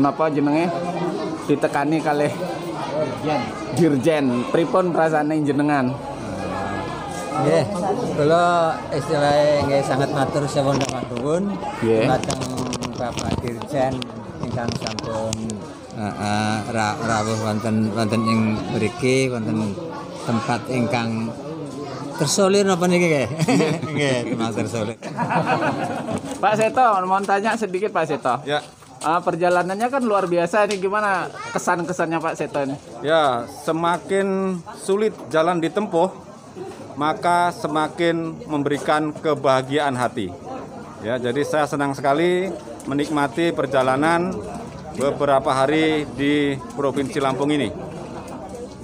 Napa jenenge ditekani kalih Dirjen. Pripun perasaane jenengan? Nggih, kula istilahnya nggih sangat matur sawun nuwun dhateng Bapak Dirjen ingkang sampun rawuh wonten ing mriki wonten tempat ingkang tersolir napa niki nggih? Nggih, tempat tersolir. Pak Seto, mau tanya sedikit Pak Seto. Ya. Perjalanannya kan luar biasa nih, gimana kesan-kesannya Pak Seto ini? Ya, semakin sulit jalan ditempuh, maka semakin memberikan kebahagiaan hati. Ya, jadi saya senang sekali menikmati perjalanan beberapa hari di Provinsi Lampung ini.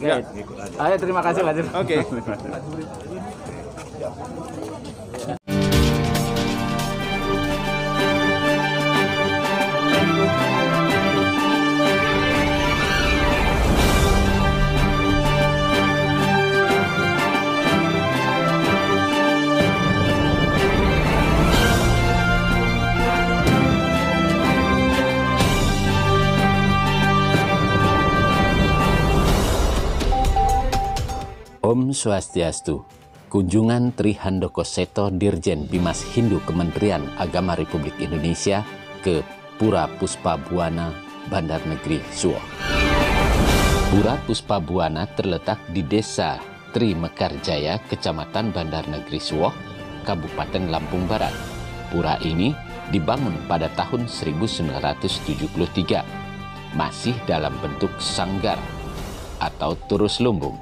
Ya. Ayo, terima kasih lanjut. Oke. Om Swastiastu. Kunjungan Tri Handoko Seto Dirjen Bimas Hindu Kementerian Agama Republik Indonesia ke Pura Puspabuana, Bandar Negeri Suwoh. Pura Puspabuana terletak di Desa Tri Mekarjaya, Kecamatan Bandar Negeri Suwoh, Kabupaten Lampung Barat. Pura ini dibangun pada tahun 1973, masih dalam bentuk sanggar atau turus lumbung.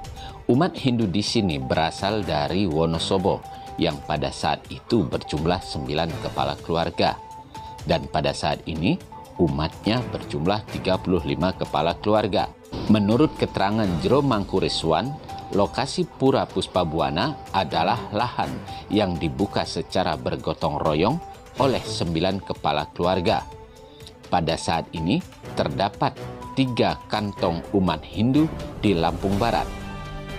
Umat Hindu di sini berasal dari Wonosobo yang pada saat itu berjumlah 9 kepala keluarga. Dan pada saat ini umatnya berjumlah 35 kepala keluarga. Menurut keterangan Jero Mangkuriswan, lokasi Pura Puspabuana adalah lahan yang dibuka secara bergotong royong oleh 9 kepala keluarga. Pada saat ini terdapat 3 kantong umat Hindu di Lampung Barat,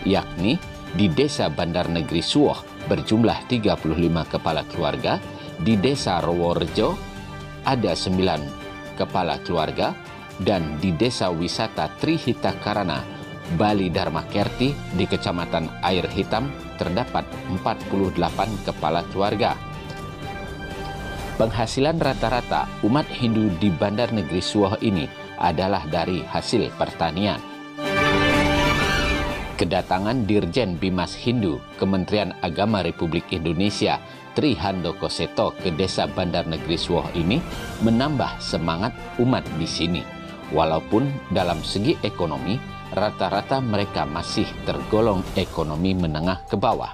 yakni di Desa Bandar Negeri Suwoh berjumlah 35 kepala keluarga, di Desa Roworejo ada 9 kepala keluarga, dan di Desa Wisata Trihita Karana, Bali Dharma Kerti di Kecamatan Air Hitam terdapat 48 kepala keluarga. Penghasilan rata-rata umat Hindu di Bandar Negeri Suwoh ini adalah dari hasil pertanian. Kedatangan Dirjen Bimas Hindu Kementerian Agama Republik Indonesia Tri Handoko Seto ke Desa Bandar Negeri Suwoh ini menambah semangat umat di sini. Walaupun dalam segi ekonomi, rata-rata mereka masih tergolong ekonomi menengah ke bawah.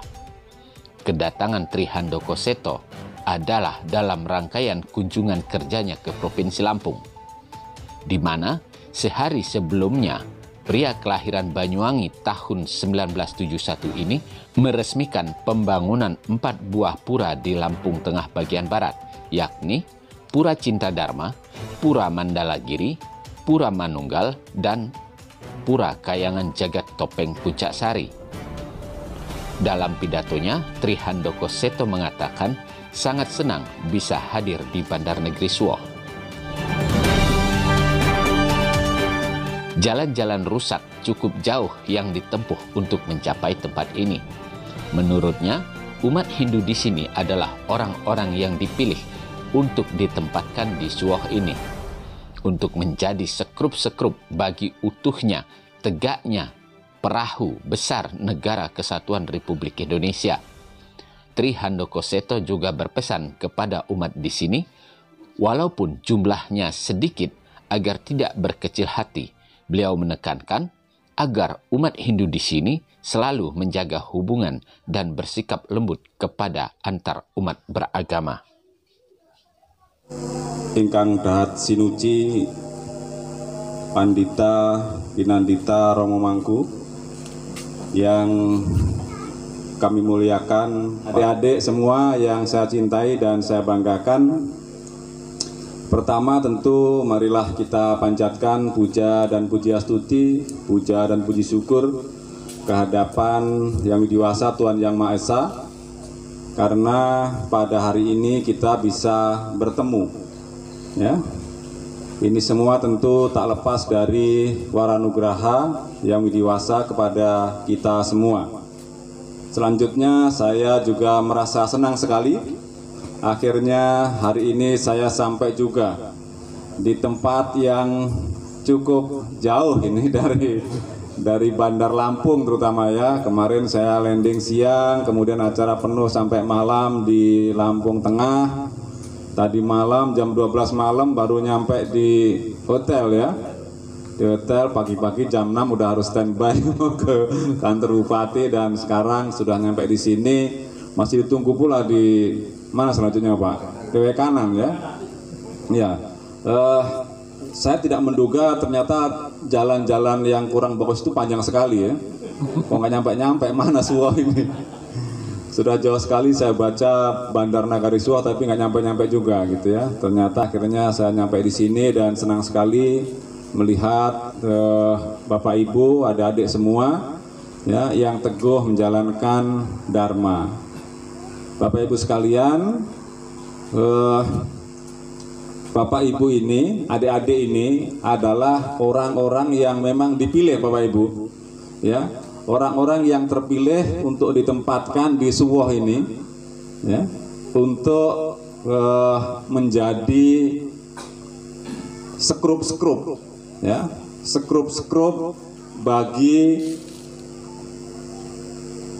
Kedatangan Tri Handoko Seto adalah dalam rangkaian kunjungan kerjanya ke Provinsi Lampung, di mana sehari sebelumnya pria kelahiran Banyuwangi tahun 1971 ini meresmikan pembangunan 4 buah pura di Lampung Tengah bagian barat, yakni Pura Cinta Dharma, Pura Mandalagiri, Pura Manunggal, dan Pura Kayangan Jagat Topeng Puncak Sari. Dalam pidatonya, Tri Handoko Seto mengatakan sangat senang bisa hadir di Bandar Negeri Suwoh. Jalan-jalan rusak cukup jauh yang ditempuh untuk mencapai tempat ini. Menurutnya, umat Hindu di sini adalah orang-orang yang dipilih untuk ditempatkan di Suwoh ini, untuk menjadi sekrup-sekrup bagi utuhnya, tegaknya perahu besar Negara Kesatuan Republik Indonesia. Tri Handoko Seto juga berpesan kepada umat di sini, walaupun jumlahnya sedikit, agar tidak berkecil hati. Beliau menekankan agar umat Hindu di sini selalu menjaga hubungan dan bersikap lembut kepada antar umat beragama. Ingkang Dahat Sinuci Pandita Pinandita Romo Mangku yang kami muliakan, adik-adik semua yang saya cintai dan saya banggakan. Pertama tentu marilah kita panjatkan puja dan pujiastuti, puja dan puji syukur kehadapan Yang Widiwasa Tuhan Yang Maha Esa, karena pada hari ini kita bisa bertemu, ya, Ini semua tentu tak lepas dari waranugraha yang widiwasa kepada kita semua. Selanjutnya saya juga merasa senang sekali. Akhirnya hari ini saya sampai juga di tempat yang cukup jauh ini dari Bandar Lampung terutama ya. Kemarin saya landing siang, kemudian acara penuh sampai malam di Lampung Tengah. Tadi malam jam 12 malam baru nyampe di hotel ya. Di hotel pagi-pagi jam 6 udah harus standby ke kantor bupati, dan sekarang sudah nyampe di sini. Masih ditunggu pula di mana selanjutnya Pak? TW kanan ya. Ya. Saya tidak menduga ternyata jalan-jalan yang kurang bagus itu panjang sekali ya. Kok nggak nyampe-nyampe mana Suwoh ini? Sudah jauh sekali saya baca Bandar Nagari Suwoh tapi nggak nyampe-nyampe juga gitu ya. Ternyata akhirnya saya nyampe di sini dan senang sekali melihat Bapak Ibu, adik-adik semua ya yang teguh menjalankan Dharma. Bapak Ibu sekalian, Bapak Ibu ini, adik-adik ini adalah orang-orang yang memang dipilih Bapak Ibu ya. Orang-orang yang terpilih untuk ditempatkan di Suwoh ini ya, untuk menjadi skrup-skrup ya, skrup-skrup bagi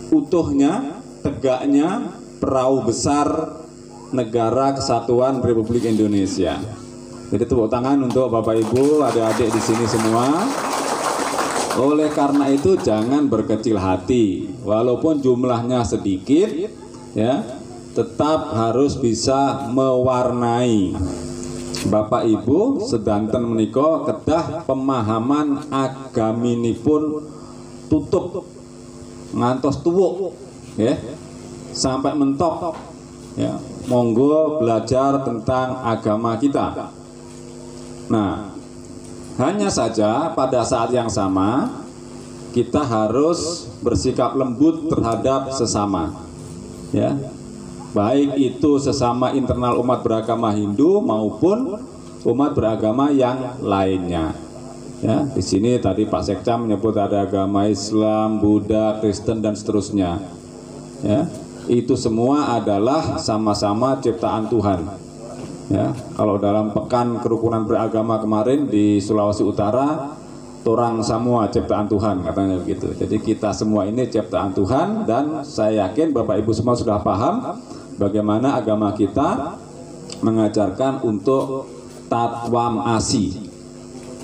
utuhnya, tegaknya perahu besar Negara Kesatuan Republik Indonesia. Jadi tepuk tangan untuk Bapak Ibu, adik-adik di sini semua. Oleh karena itu jangan berkecil hati, walaupun jumlahnya sedikit ya, tetap harus bisa mewarnai. Bapak Ibu sedanten menika kedah pemahaman agaminipun tutup ngantos tuwuk ya, sampai mentok ya. Monggo belajar tentang agama kita. Nah, hanya saja pada saat yang sama kita harus bersikap lembut terhadap sesama ya. Baik itu sesama internal umat beragama Hindu maupun umat beragama yang lainnya. Ya, di sini tadi Pak Sekcam menyebut ada agama Islam, Buddha, Kristen dan seterusnya. Ya, itu semua adalah sama-sama ciptaan Tuhan. Ya, kalau dalam pekan kerukunan beragama kemarin di Sulawesi Utara, torang semua ciptaan Tuhan katanya begitu. Jadi kita semua ini ciptaan Tuhan, dan saya yakin Bapak Ibu semua sudah paham bagaimana agama kita mengajarkan untuk tatwam asi.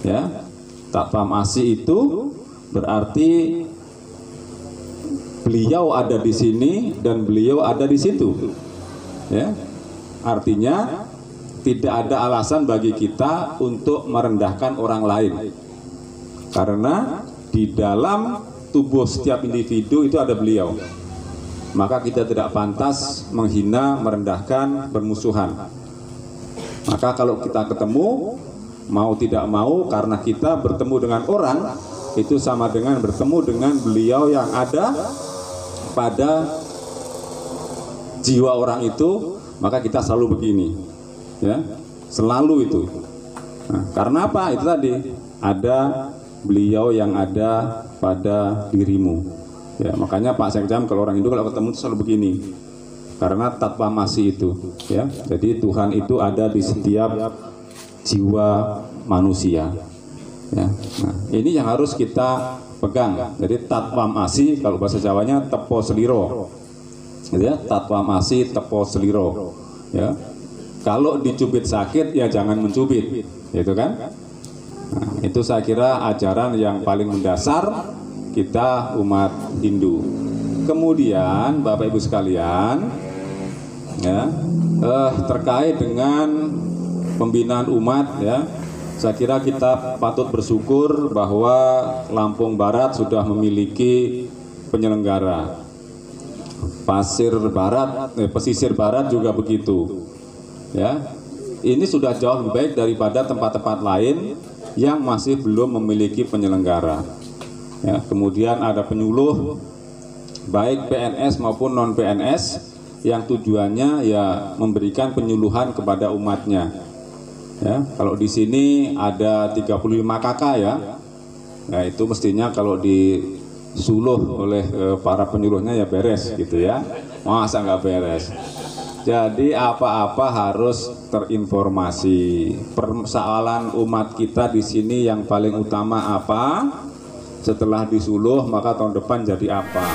Ya, tatwam asi itu berarti beliau ada di sini dan beliau ada di situ. Ya, artinya tidak ada alasan bagi kita untuk merendahkan orang lain, karena di dalam tubuh setiap individu itu ada beliau. Maka kita tidak pantas menghina, merendahkan, bermusuhan. Maka kalau kita ketemu, mau tidak mau, karena kita bertemu dengan orang, itu sama dengan bertemu dengan beliau yang ada pada jiwa orang itu. Maka kita selalu begini ya, selalu itu. Nah, karena apa? Itu tadi ada beliau yang ada pada dirimu. Ya, makanya Pak Sekjam kalau orang Hindu kalau ketemu itu selalu begini, karena tatwa masih itu. Ya, jadi Tuhan itu ada di setiap jiwa manusia. Ya, nah ini yang harus kita pegang. Jadi tatwa masih kalau bahasa Jawanya tepo seliro. Gitu ya, tatwa masih tepo seliro. Ya. Kalau dicubit sakit ya jangan mencubit, gitu kan? Nah, itu saya kira ajaran yang paling mendasar kita umat Hindu. Kemudian Bapak Ibu sekalian, ya, terkait dengan pembinaan umat, ya, saya kira kita patut bersyukur bahwa Lampung Barat sudah memiliki penyelenggara. Pesisir Barat juga begitu. Ya, ini sudah jauh lebih baik daripada tempat-tempat lain yang masih belum memiliki penyelenggara. Ya, kemudian ada penyuluh baik PNS maupun non PNS yang tujuannya ya memberikan penyuluhan kepada umatnya. Ya, kalau di sini ada 35 kakak ya. Nah, itu mestinya kalau disuluh oleh para penyuluhnya ya beres gitu ya. Masa nggak beres? Jadi apa-apa harus terinformasi. Persoalan umat kita di sini yang paling utama apa? Setelah disuluh maka tahun depan jadi apa?